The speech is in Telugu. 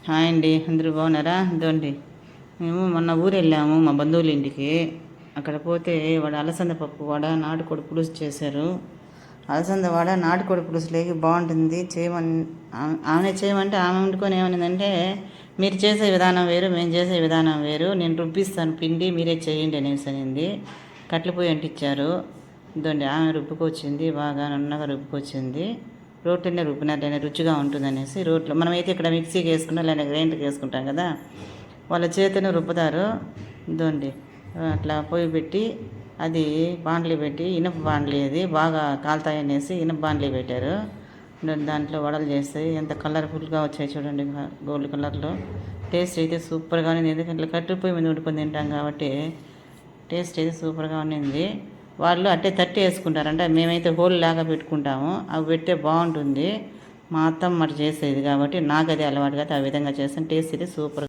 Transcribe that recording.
హాయ్ అండి, అందరూ బాగున్నారా? ఇదండి, మేము మొన్న ఊరు వెళ్ళాము మా బంధువుల ఇంటికి. అక్కడ పోతే వాడు అలసంద పప్పు వడ నాటుకోడి పులుసు చేశారు. అలసంద వడ నాటుకోడి పులుసు లేకి బాగుంటుంది చేయమని ఆమె చేయమంటే ఆమె వండుకొని ఏమనిందంటే, మీరు చేసే విధానం వేరు, మేము చేసే విధానం వేరు, నేను రుబ్బిస్తాను పిండి మీరే చేయండి అనేసి అనింది. కట్టెల పొయ్యి అంటించారు. ఇదండి, ఆమె రుబ్బుకొచ్చింది, బాగా నున్నగా రుబ్బుకొచ్చింది. రోట్లోనే రుబ్బినట్లయినా రుచిగా ఉంటుందనేసి రోట్లో, మనమైతే ఇక్కడ మిక్సీకి వేసుకుంటాం లేదా గ్రైండర్కి వేసుకుంటాం కదా, వాళ్ళ చేతిని రుబ్బుతారు. ఇదండి, అట్లా పొయ్యి పెట్టి అది బాండ్లీ పెట్టి, ఇనుప బాండ్లీ అది బాగా కాలుతాయనేసి ఇనుప బాండ్లీ పెట్టారు. దాంట్లో వడలు చేస్తాయి, ఎంత కలర్ఫుల్గా వచ్చాయి చూడండి, గోల్డ్ కలర్లో. టేస్ట్ అయితే సూపర్గా ఉంది, ఎందుకంటే కట్టెల పొయ్యి మీద వండుకొని తింటాం కాబట్టి టేస్ట్ అయితే సూపర్గా ఉండింది. వాళ్ళు అట్టే తట్టి వేసుకుంటారంట, మేమైతే హోల్ లాగా పెట్టుకుంటాము, అవి పెట్టే బాగుంటుంది. మా అత్తమ్మ మరి చేసేది కాబట్టి నాకు అది అలవాటు కదా, ఆ విధంగా చేస్తాను. టేస్ట్ అయితే సూపర్.